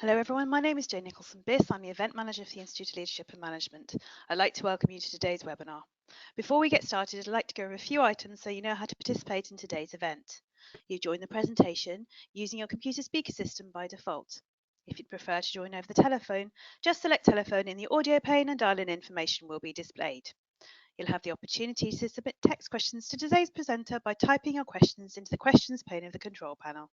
Hello everyone, my name is Jane Nicholson-Biss. I'm the Event Manager for the Institute of Leadership and Management. I'd like to welcome you to today's webinar. Before we get started, I'd like to go over a few items so you know how to participate in today's event. You join the presentation using your computer speaker system by default. If you'd prefer to join over the telephone, just select telephone in the audio pane and dial-in information will be displayed. You'll have the opportunity to submit text questions to today's presenter by typing your questions into the questions pane of the control panel.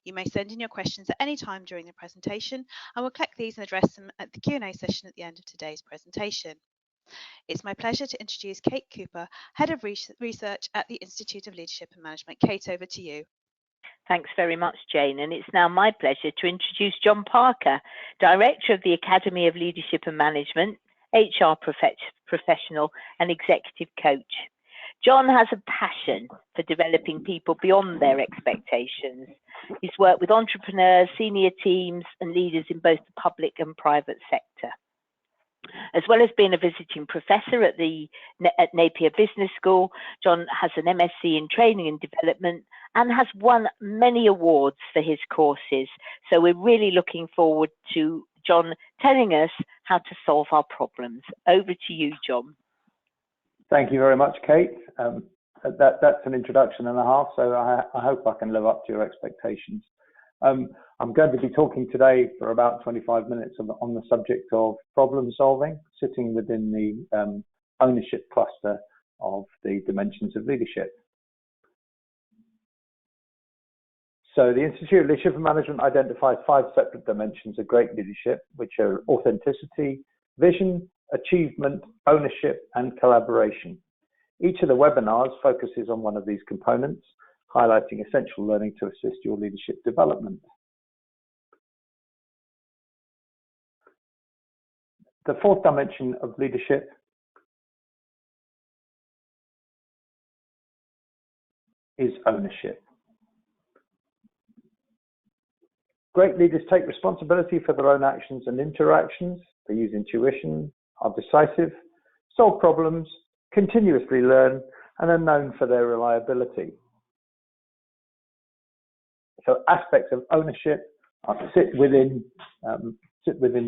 You may send in your questions at any time during the presentation, and we'll collect these and address them at the Q&A session at the end of today's presentation. It's my pleasure to introduce Kate Cooper, Head of Research at the Institute of Leadership and Management. Kate, over to you. Thanks very much, Jane. And it's now my pleasure to introduce John Parker, Director of the Academy of Leadership and Management, HR professional and executive coach. John has a passion for developing people beyond their expectations. He's worked with entrepreneurs, senior teams, and leaders in both the public and private sector. As well as being a visiting professor at Napier Business School, John has an MSc in Training and Development and has won many awards for his courses. So we're really looking forward to John telling us how to solve our problems. Over to you, John. Thank you very much, Kate. That's an introduction and a half, so I hope I can live up to your expectations. I'm going to be talking today for about 25 minutes on the subject of problem solving, sitting within the ownership cluster of the dimensions of leadership. So the Institute of Leadership and Management identifies 5 separate dimensions of great leadership, which are authenticity, vision, achievement, ownership, and collaboration. Each of the webinars focuses on one of these components, highlighting essential learning to assist your leadership development. The 4th dimension of leadership is ownership. Great leaders take responsibility for their own actions and interactions. They use intuition, are decisive, solve problems, continuously learn, and are known for their reliability. So aspects of ownership are sit within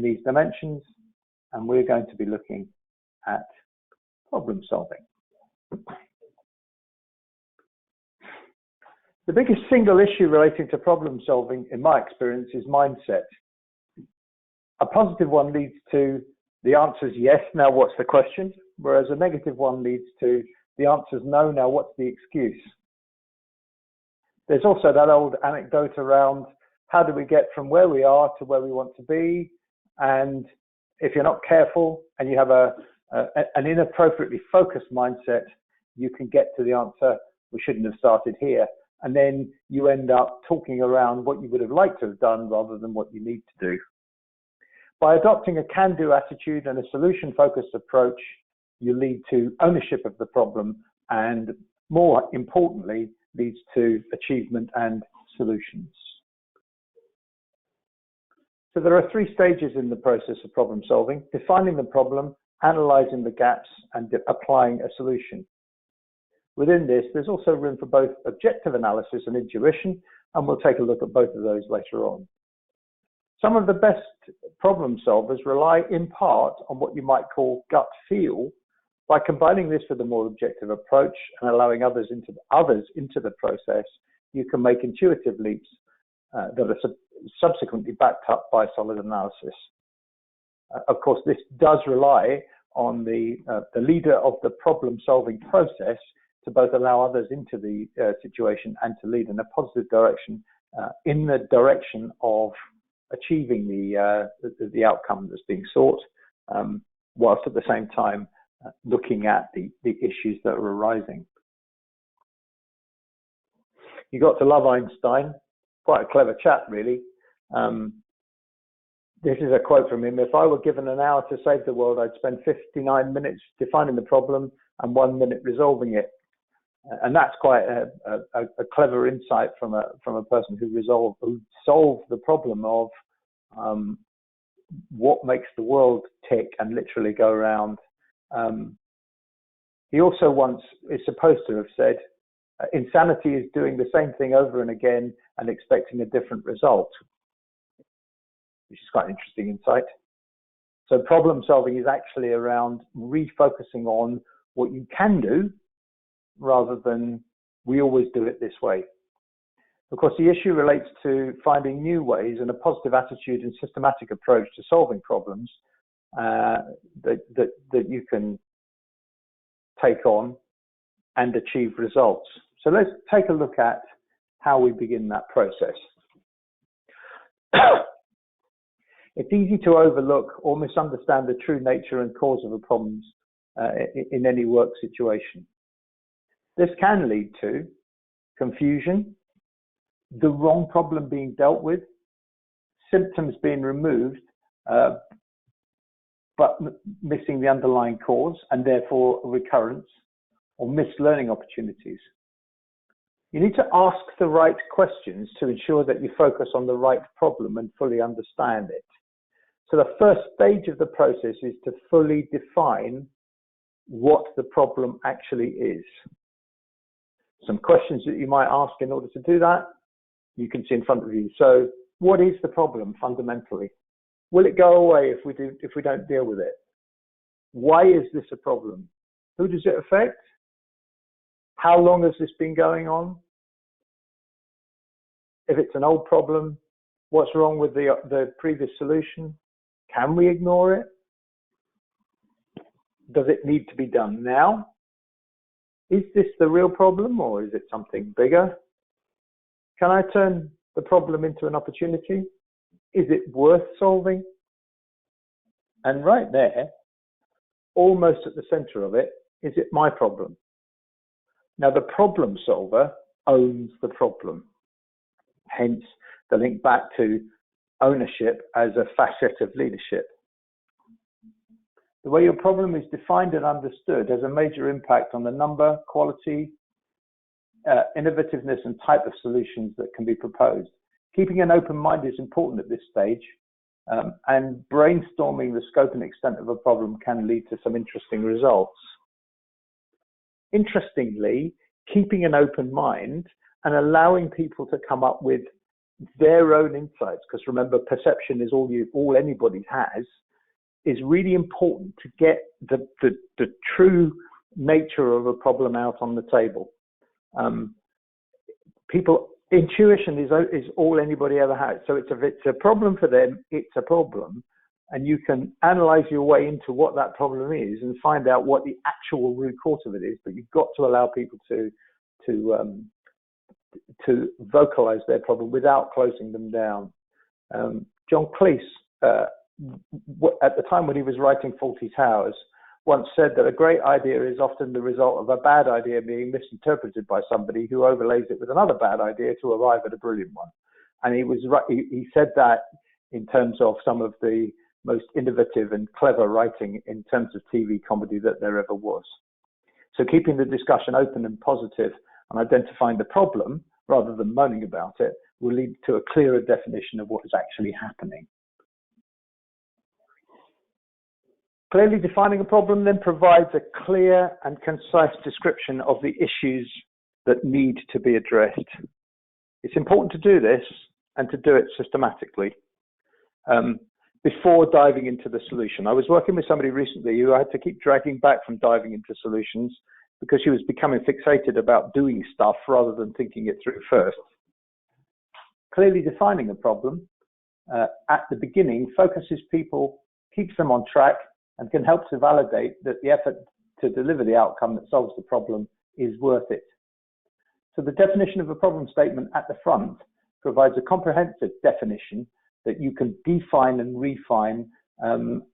these dimensions, and we're going to be looking at problem solving. The biggest single issue relating to problem solving, in my experience, is mindset. A positive one leads to the answer is yes, now what's the question? Whereas a negative one leads to the answer is no, now what's the excuse? There's also that old anecdote around how do we get from where we are to where we want to be, and if you're not careful and you have an inappropriately focused mindset, you can get to the answer, we shouldn't have started here. And then you end up talking around what you would have liked to have done rather than what you need to do. By adopting a can-do attitude and a solution-focused approach, you lead to ownership of the problem and, more importantly, leads to achievement and solutions. So there are 3 stages in the process of problem solving: defining the problem, analyzing the gaps, and applying a solution. Within this, there's also room for both objective analysis and intuition, and we'll take a look at both of those later on. Some of the best problem solvers rely in part on what you might call gut feel. By combining this with a more objective approach and allowing others into the process, you can make intuitive leaps that are subsequently backed up by solid analysis. Of course, this does rely on the leader of the problem-solving process to both allow others into the situation and to lead in a positive direction, in the direction of achieving the outcome that's being sought, whilst at the same time looking at the issues that are arising. You got to love Einstein, quite a clever chap, really. This is a quote from him: "If I were given an hour to save the world, I'd spend 59 minutes defining the problem and 1 minute resolving it." And that's quite a clever insight from a person who solved the problem of what makes the world tick and literally go around. He also once is supposed to have said, insanity is doing the same thing over and again and expecting a different result. which is quite an interesting insight. So problem solving is actually around refocusing on what you can do rather than we always do it this way. Of course, the issue relates to finding new ways and a positive attitude and systematic approach to solving problems that you can take on and achieve results. So let's take a look at how we begin that process. It's easy to overlook or misunderstand the true nature and cause of a problem in any work situation. This can lead to confusion, the wrong problem being dealt with, symptoms being removed, but missing the underlying cause and therefore recurrence, or missed learning opportunities. You need to ask the right questions to ensure that you focus on the right problem and fully understand it. So the first stage of the process is to fully define what the problem actually is. Some questions that you might ask in order to do that, you can see in front of you. So what is the problem fundamentally? Will it go away if we don't deal with it? Why is this a problem? Who does it affect? How long has this been going on? If it's an old problem, what's wrong with the previous solution? Can we ignore it? Does it need to be done now? Is this the real problem or is it something bigger? Can I turn the problem into an opportunity? Is it worth solving? And right there, almost at the center of it, is it my problem? Now, the problem solver owns the problem. Hence, the link back to ownership as a facet of leadership. The way your problem is defined and understood has a major impact on the number, quality, innovativeness, and type of solutions that can be proposed. Keeping an open mind is important at this stage, and brainstorming the scope and extent of a problem can lead to some interesting results. Interestingly, keeping an open mind and allowing people to come up with their own insights, because remember, perception is all anybody has, is really important to get the true nature of a problem out on the table. Intuition is all anybody ever has. So if it's a problem for them, it's a problem. And you can analyze your way into what that problem is and find out what the actual root cause of it is. But you've got to allow people to vocalize their problem without closing them down. John Cleese, at the time when he was writing Fawlty Towers, once said that a great idea is often the result of a bad idea being misinterpreted by somebody who overlays it with another bad idea to arrive at a brilliant one. And he was right. He said that in terms of some of the most innovative and clever writing in terms of TV comedy that there ever was. So keeping the discussion open and positive and identifying the problem rather than moaning about it will lead to a clearer definition of what is actually happening. Clearly defining a problem then provides a clear and concise description of the issues that need to be addressed. It's important to do this and to do it systematically before diving into the solution. I was working with somebody recently who I had to keep dragging back from diving into solutions because she was becoming fixated about doing stuff rather than thinking it through first. Clearly defining a problem at the beginning focuses people, keeps them on track, and can help to validate that the effort to deliver the outcome that solves the problem is worth it. So the definition of a problem statement at the front provides a comprehensive definition that you can define and refine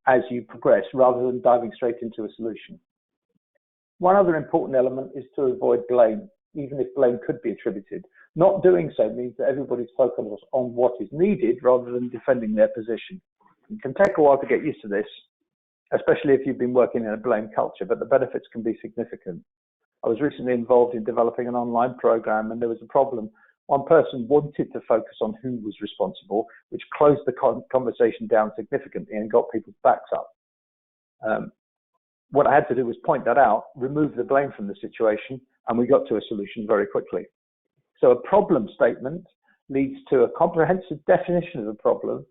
as you progress rather than diving straight into a solution. One other important element is to avoid blame, even if blame could be attributed. Not doing so means that everybody's focused on what is needed rather than defending their position. It can take a while to get used to this, especially if you've been working in a blame culture, but the benefits can be significant. I was recently involved in developing an online program and there was a problem. One person wanted to focus on who was responsible, which closed the conversation down significantly and got people's backs up. What I had to do was point that out, remove the blame from the situation, and we got to a solution very quickly. So a problem statement leads to a comprehensive definition of the problem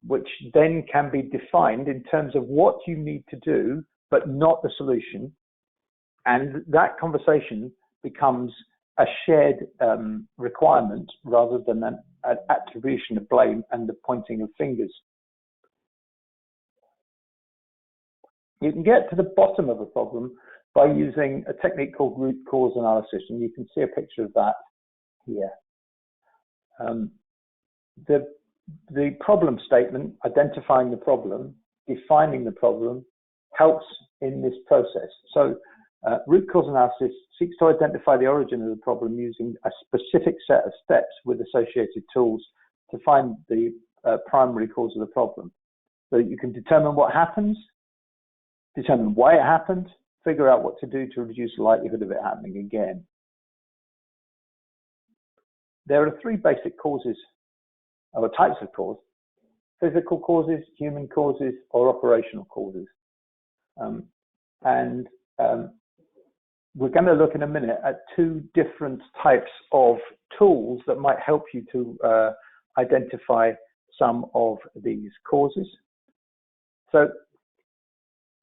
which then can be defined in terms of what you need to do, but not the solution. And that conversation becomes a shared requirement rather than an attribution of blame and the pointing of fingers. You can get to the bottom of a problem by using a technique called root cause analysis, and you can see a picture of that here. The problem statement, identifying the problem, defining the problem, helps in this process. So root cause analysis seeks to identify the origin of the problem using a specific set of steps with associated tools to find the primary cause of the problem. So you can determine what happens, determine why it happened, figure out what to do to reduce the likelihood of it happening again. There are three basic causes, or types of cause: physical causes, human causes, or operational causes. We're going to look in a minute at two different types of tools that might help you to identify some of these causes. So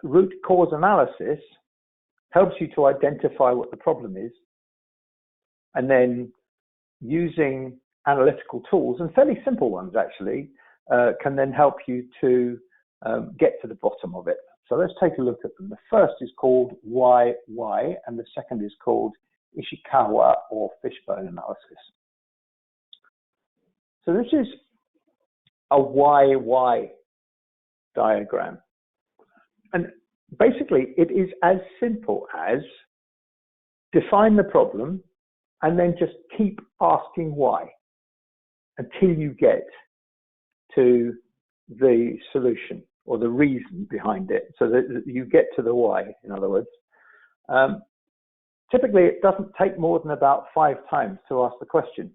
root cause analysis helps you to identify what the problem is, and then using analytical tools, and fairly simple ones actually, can then help you to get to the bottom of it. So let's take a look at them. The first is called why, and the second is called Ishikawa or fishbone analysis. So this is a why diagram. And basically it is as simple as define the problem and then just keep asking why until you get to the solution or the reason behind it, so that you get to the why, in other words. Typically, it doesn't take more than about 5 times to ask the question.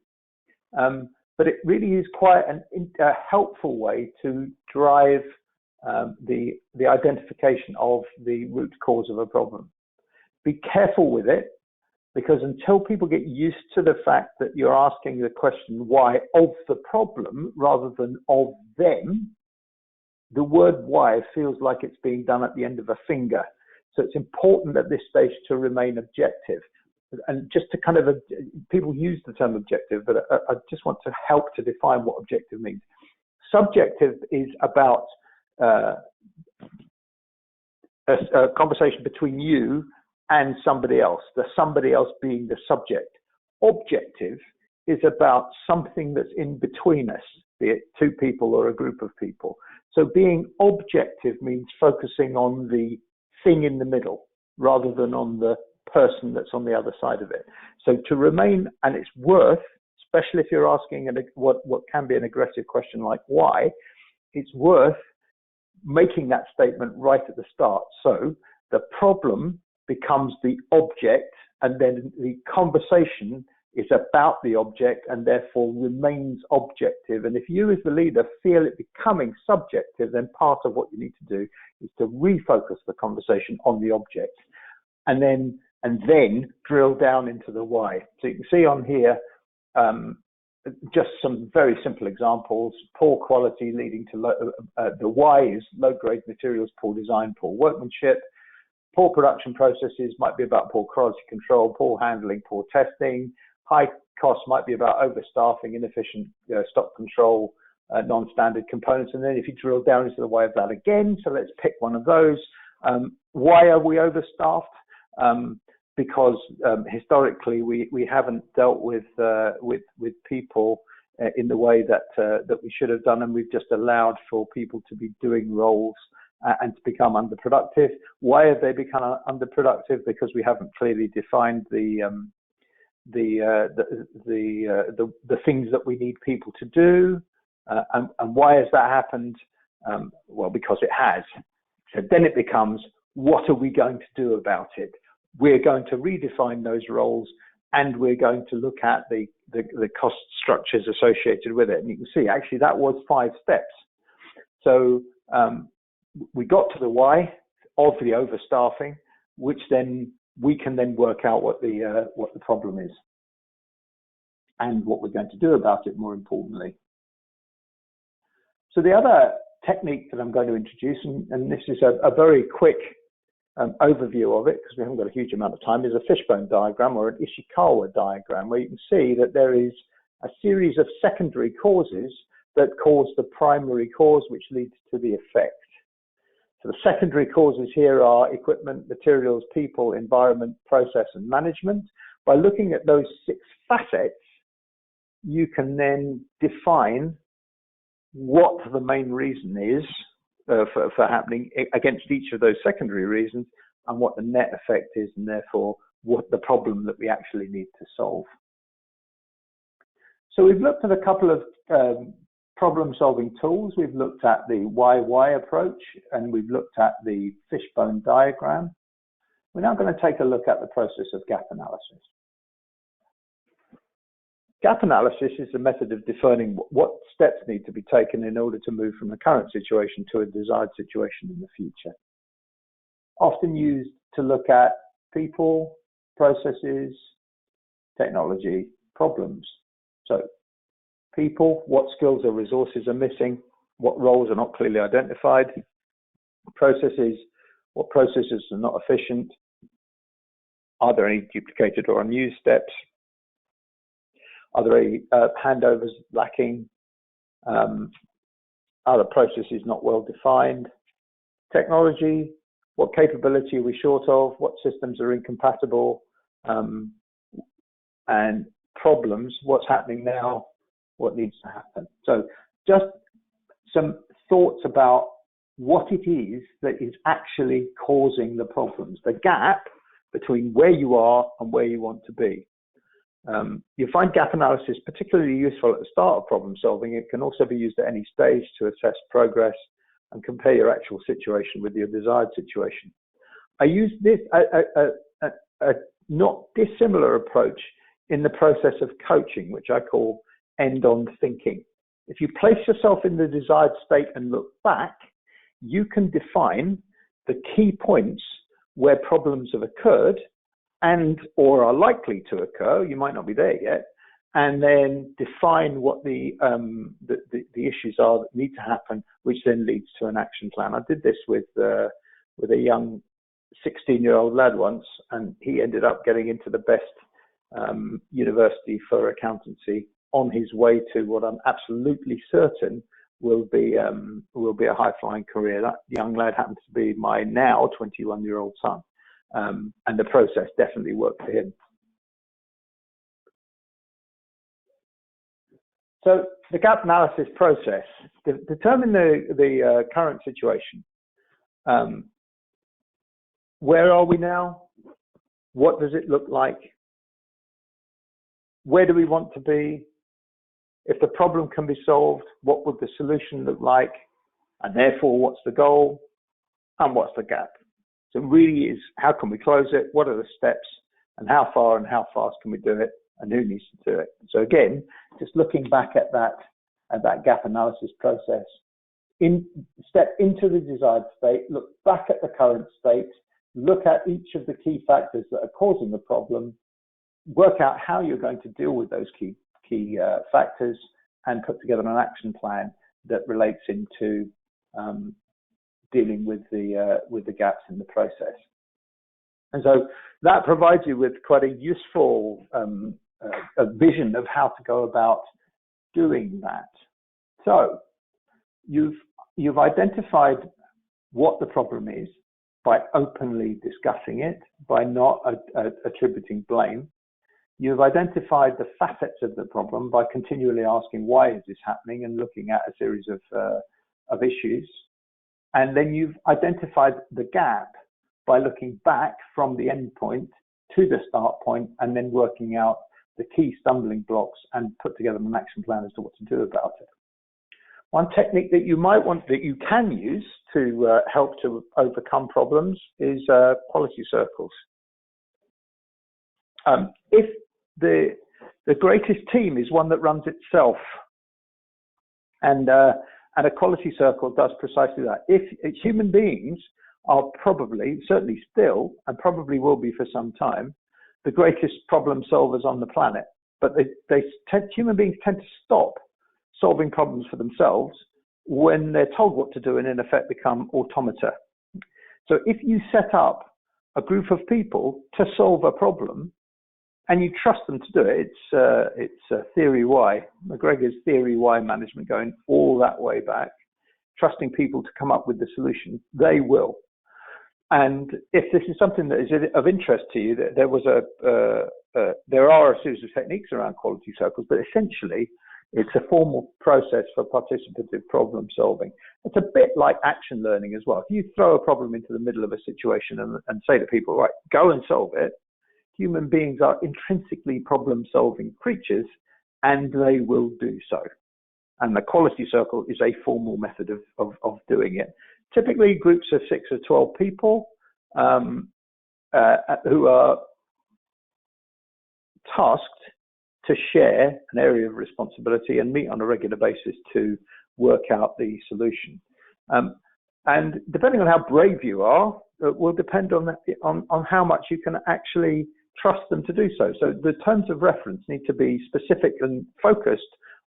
But it really is quite a helpful way to drive the identification of the root cause of a problem. Be careful with it, because until people get used to the fact that you're asking the question why of the problem rather than of them, the word why feels like it's being done at the end of a finger. So it's important at this stage to remain objective. And just to kind of, people use the term objective, but I just want to help to define what objective means. Subjective is about a conversation between you and somebody else, the somebody else being the subject. Objective is about something that's in between us, be it 2 people or a group of people. So being objective means focusing on the thing in the middle rather than on the person that's on the other side of it. So to remain, and it's worth, especially if you're asking what can be an aggressive question like why, it's worth making that statement right at the start. So the problem becomes the object, and then the conversation is about the object and therefore remains objective. And if you as the leader feel it becoming subjective, then part of what you need to do is to refocus the conversation on the object and then drill down into the why. So you can see on here just some very simple examples. Poor quality leading to the why is low grade materials, poor design, poor workmanship. Poor production processes might be about poor quality control, poor handling, poor testing. High costs might be about overstaffing, inefficient stock control, non-standard components. And then if you drill down into the why of that again, so let's pick one of those. Why are we overstaffed? Because historically we haven't dealt with people in the way that we should have done, and we've just allowed for people to be doing roles and to become underproductive. Why have they become underproductive? Because we haven't clearly defined the things that we need people to do. And why has that happened? Well, because it has. So then it becomes, what are we going to do about it? We're going to redefine those roles, and we're going to look at the cost structures associated with it. And you can see, actually, that was 5 steps. So we got to the why of the overstaffing, which then we can then work out what the problem is and what we're going to do about it, more importantly. So the other technique that I'm going to introduce, and this is a very quick overview of it, because we haven't got a huge amount of time, is a fishbone diagram or an Ishikawa diagram, where you can see that there is a series of secondary causes that cause the primary cause, which leads to the effect. So the secondary causes here are equipment, materials, people, environment, process, and management. By looking at those 6 facets, you can then define what the main reason is for happening against each of those secondary reasons, and what the net effect is, and therefore what the problem that we actually need to solve. So we've looked at a couple of problem-solving tools. We've looked at the why approach, and we've looked at the fishbone diagram. We're now going to take a look at the process of gap analysis. Gap analysis is a method of defining what steps need to be taken in order to move from the current situation to a desired situation in the future. Often used to look at people, processes, technology, problems. So people, what skills or resources are missing, what roles are not clearly identified, processes, what processes are not efficient, are there any duplicated or unused steps, are there any handovers lacking, are the processes not well defined, technology, what capability are we short of, what systems are incompatible, and problems, what's happening now, what needs to happen. So just some thoughts about what it is that is actually causing the problems, the gap between where you are and where you want to be. You find gap analysis particularly useful at the start of problem solving. It can also be used at any stage to assess progress and compare your actual situation with your desired situation. I use this a not dissimilar approach in the process of coaching, which I call end-on thinking. If you place yourself in the desired state and look back, you can define the key points where problems have occurred and or are likely to occur. You might not be there yet, and then define what the issues are that need to happen, which then leads to an action plan. I did this with a young 16-year-old lad once, and he ended up getting into the best university for accountancy on his way to what I'm absolutely certain will be a high-flying career. That young lad happens to be my now 21-year-old son, and the process definitely worked for him. So the gap analysis process, determine the current situation. Where are we now? What does it look like? Where do we want to be? If the problem can be solved, what would the solution look like? And therefore, what's the goal? And what's the gap? So it really is, how can we close it? What are the steps? And how far and how fast can we do it? And who needs to do it? So again, just looking back at that gap analysis process, step into the desired state, look back at the current state, look at each of the key factors that are causing the problem, work out how you're going to deal with those key factors, and put together an action plan that relates into dealing with the gaps in the process. And so that provides you with quite a useful a vision of how to go about doing that. So you've identified what the problem is by openly discussing it, by not attributing blame. You've identified the facets of the problem by continually asking, why is this happening, and looking at a series of issues. And then you've identified the gap by looking back from the end point to the start point, and then working out the key stumbling blocks and put together an action plan as to what to do about it. One technique that you might want, that you can use to help to overcome problems, is quality circles. If the greatest team is one that runs itself, and a quality circle does precisely that. If human beings are probably, certainly still, and probably will be for some time, the greatest problem solvers on the planet, but human beings tend to stop solving problems for themselves when they're told what to do and in effect become automata. So if you set up a group of people to solve a problem and you trust them to do it, it's theory Y, McGregor's theory Y management going all that way back, trusting people to come up with the solution, they will. And if this is something that is of interest to you, there are a series of techniques around quality circles, but essentially it's a formal process for participative problem solving. It's a bit like action learning as well. If you throw a problem into the middle of a situation and say to people, right, go and solve it, human beings are intrinsically problem solving creatures and they will do so. And the quality circle is a formal method of doing it. Typically groups of 6 or 12 people who are tasked to share an area of responsibility and meet on a regular basis to work out the solution. And depending on how brave you are, it will depend on how much you can actually trust them to do so. So the terms of reference need to be specific and focused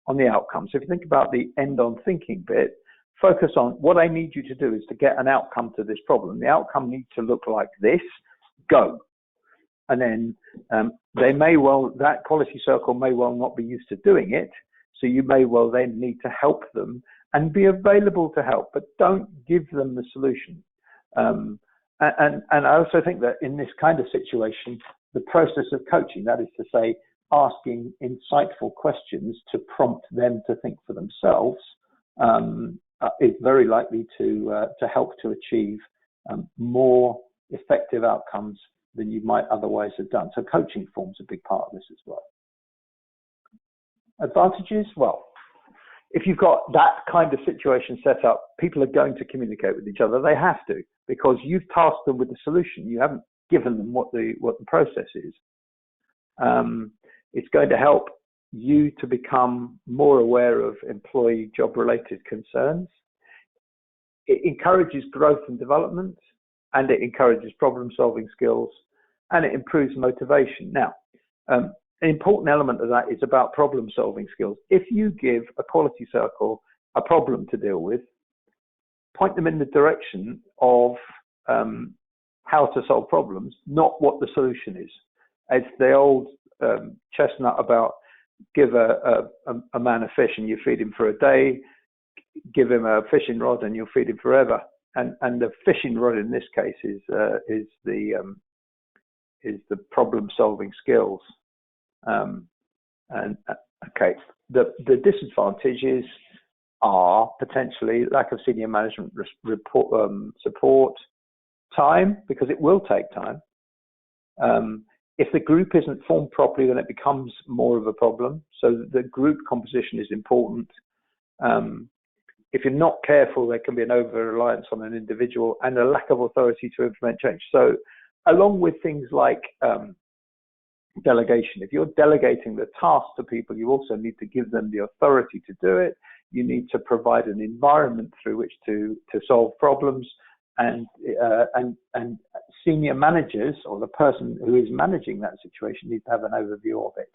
on the outcome. So if you think about the end on thinking bit, focus on what I need you to do is to get an outcome to this problem. The outcome needs to look like this, go. And then that quality circle may well not be used to doing it. So you may well then need to help them and be available to help, but don't give them the solution. And I also think that in this kind of situation, the process of coaching, that is to say, asking insightful questions to prompt them to think for themselves, is very likely to help to achieve more effective outcomes than you might otherwise have done. So coaching forms a big part of this as well. Advantages? Well, if you've got that kind of situation set up, people are going to communicate with each other. They have to, because you've tasked them with the solution. You haven't given them what the process is. It's going to help you to become more aware of employee job-related concerns. It encourages growth and development, and it encourages problem-solving skills, and it improves motivation. Now, an important element of that is about problem-solving skills. If you give a quality circle a problem to deal with, point them in the direction of how to solve problems, not what the solution is. It's the old chestnut about give a man a fish and you feed him for a day, give him a fishing rod and you'll feed him forever. And the fishing rod in this case is the problem-solving skills. Okay, the disadvantages are potentially lack of senior management support, time, because it will take time. If the group isn't formed properly, then it becomes more of a problem. So the group composition is important. If you're not careful, there can be an over-reliance on an individual and a lack of authority to implement change. So along with things like delegation, if you're delegating the task to people, you also need to give them the authority to do it. You need to provide an environment through which to solve problems, and senior managers, or the person who is managing that situation, needs to have an overview of it.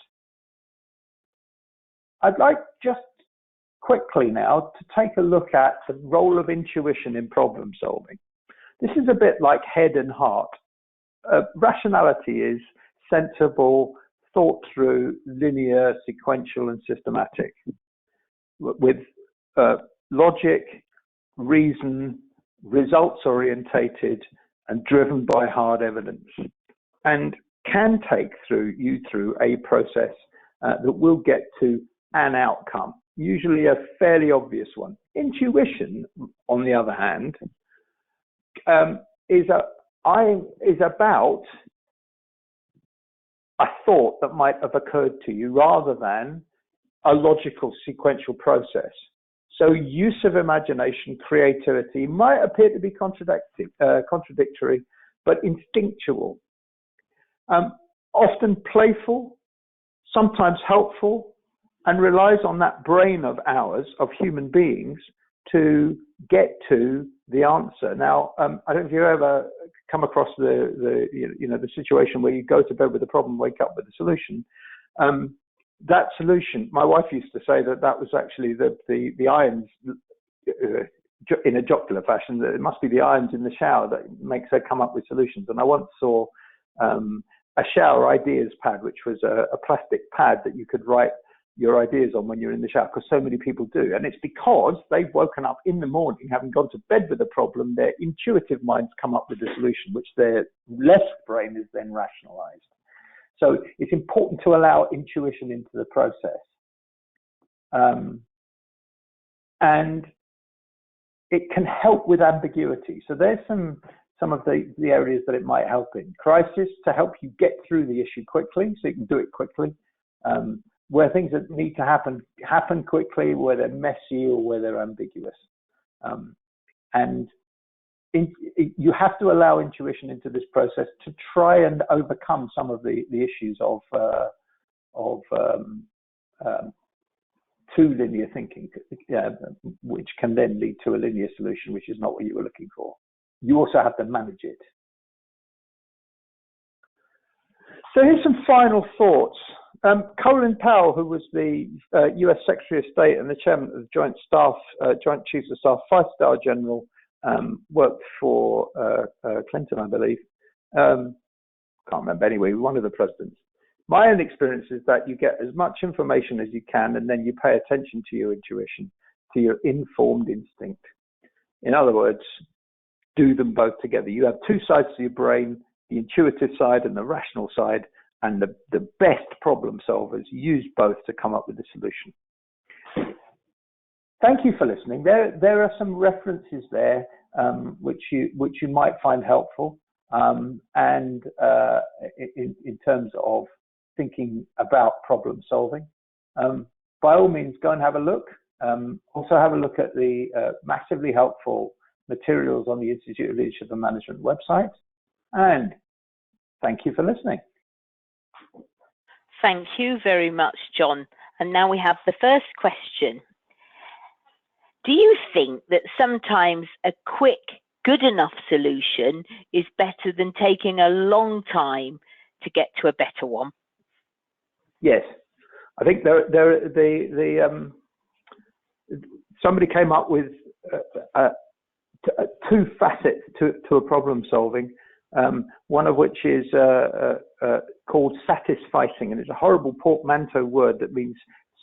I'd like just quickly now to take a look at the role of intuition in problem solving. This is a bit like head and heart. Rationality is sensible, thought through, linear, sequential, and systematic, with logic, reason, results orientated, and driven by hard evidence, and can take you through a process that will get to an outcome, usually a fairly obvious one. Intuition, on the other hand, is about a thought that might have occurred to you rather than a logical sequential process. So use of imagination, creativity might appear to be contradictory, but instinctual. Often playful, sometimes helpful, and relies on that brain of ours, of human beings, to get to the answer. Now, I don't know if you've ever come across the situation where you go to bed with a problem, wake up with a solution. That solution, my wife used to say that was actually the irons in a jocular fashion, that it must be the irons in the shower that makes her come up with solutions. And I once saw a shower ideas pad, which was a plastic pad that you could write your ideas on when you're in the shower, because so many people do. And it's because they've woken up in the morning, having gone to bed with a problem, their intuitive minds come up with a solution, which their left brain is then rationalized. So it's important to allow intuition into the process. And it can help with ambiguity. So there's some of the areas that it might help in. Crisis, to help you get through the issue quickly, so you can do it quickly. Where things that need to happen quickly, where they're messy or where they're ambiguous. You have to allow intuition into this process to try and overcome some of the issues of too linear thinking, which can then lead to a linear solution, which is not what you were looking for. You also have to manage it. So here's some final thoughts. Colin Powell, who was the US Secretary of State and the Chairman of the Joint Chiefs of Staff, 5-star General, worked for Clinton, I believe. Can't remember, anyway, one of the presidents. My own experience is that you get as much information as you can, and then you pay attention to your intuition, to your informed instinct. In other words, do them both together. You have two sides to your brain, the intuitive side and the rational side, and the best problem solvers use both to come up with a solution. Thank you for listening. There are some references there which you might find helpful, and in terms of thinking about problem solving. By all means, go and have a look. Also have a look at the massively helpful materials on the Institute of Leadership and Management website. And thank you for listening. Thank you very much, John. And now we have the first question. Do you think that sometimes a quick, good enough solution is better than taking a long time to get to a better one? Yes, I think somebody came up with two facets to a problem solving. One of which is called satisficing, and it's a horrible portmanteau word that means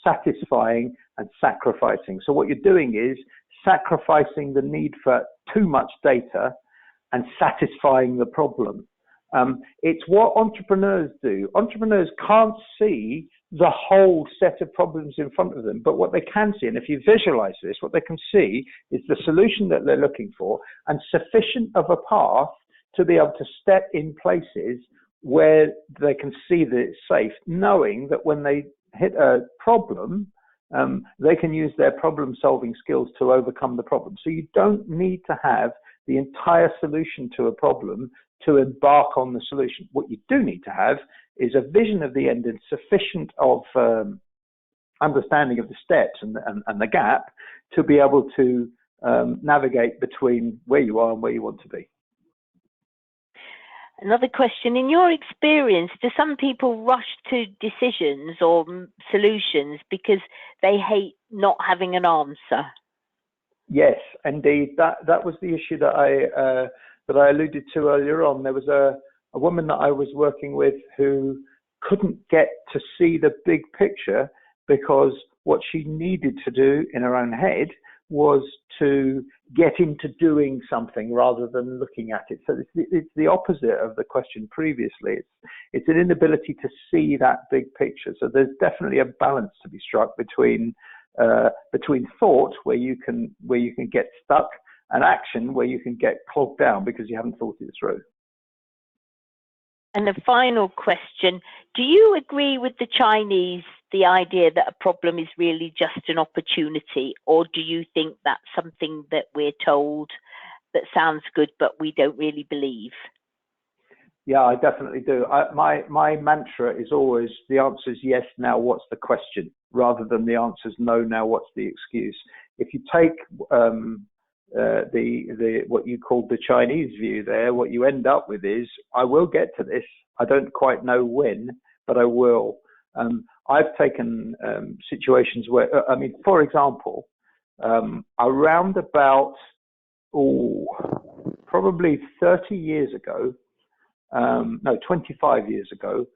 satisfying and sacrificing. So what you're doing is sacrificing the need for too much data and satisfying the problem. It's what entrepreneurs do. Entrepreneurs can't see the whole set of problems in front of them, but what they can see, and if you visualize this, what they can see is the solution that they're looking for and sufficient of a path to be able to step in places where they can see that it's safe, knowing that when they hit a problem, they can use their problem-solving skills to overcome the problem. So you don't need to have the entire solution to a problem to embark on the solution. What you do need to have is a vision of the end and sufficient of understanding of the steps and the gap to be able to navigate between where you are and where you want to be. Another question, in your experience, do some people rush to decisions or solutions because they hate not having an answer? Yes, indeed. That was the issue that I alluded to earlier on. There was a woman that I was working with who couldn't get to see the big picture because what she needed to do in her own head was to get into doing something rather than looking at it. So it's the opposite of the question previously. It's an inability to see that big picture. So there's definitely a balance to be struck between thought, where you can get stuck, and action, where you can get clogged down because you haven't thought it through. And the final question, do you agree with the Chinese, the idea that a problem is really just an opportunity, or do you think that's something that we're told that sounds good but we don't really believe? Yeah, I definitely do. My mantra is always, the answer is yes, now what's the question, rather than the answer is no, now what's the excuse. If you take what you called the Chinese view there, what you end up with is, I will get to this. I don't quite know when, but I will. I've taken situations where, for example, around about, probably 30 years ago, no, 25 years ago,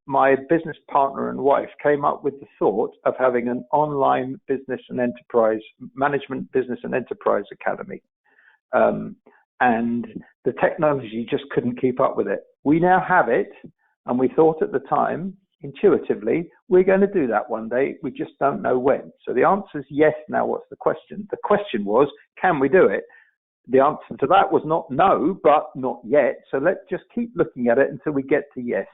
my business partner and wife came up with the thought of having an online business and enterprise management, business and enterprise academy. And the technology just couldn't keep up with it. We now have it, and we thought at the time, intuitively, we're going to do that one day. We just don't know when. So the answer is yes. Now, what's the question? The question was, can we do it? The answer to that was not no, but not yet. So let's just keep looking at it until we get to yes.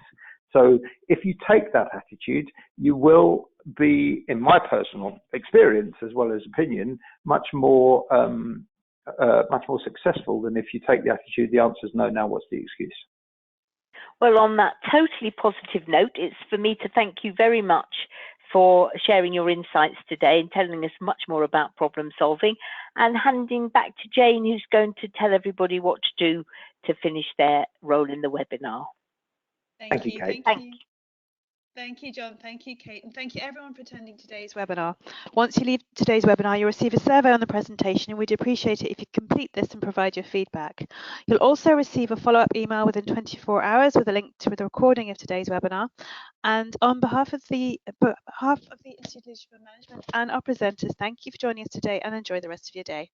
So if you take that attitude, you will be, in my personal experience as well as opinion, much more successful than if you take the attitude, the answer is no, now what's the excuse? Well, on that totally positive note, it's for me to thank you very much for sharing your insights today and telling us much more about problem solving, and handing back to Jane, who's going to tell everybody what to do to finish their role in the webinar. Thank you, Kate. Thank you, John. Thank you, Kate. And thank you, everyone, for attending today's webinar. Once you leave today's webinar, you'll receive a survey on the presentation, and we'd appreciate it if you complete this and provide your feedback. You'll also receive a follow-up email within 24 hours with a link to the recording of today's webinar. And on behalf of the Institute of Leadership and Management and our presenters, thank you for joining us today, and enjoy the rest of your day.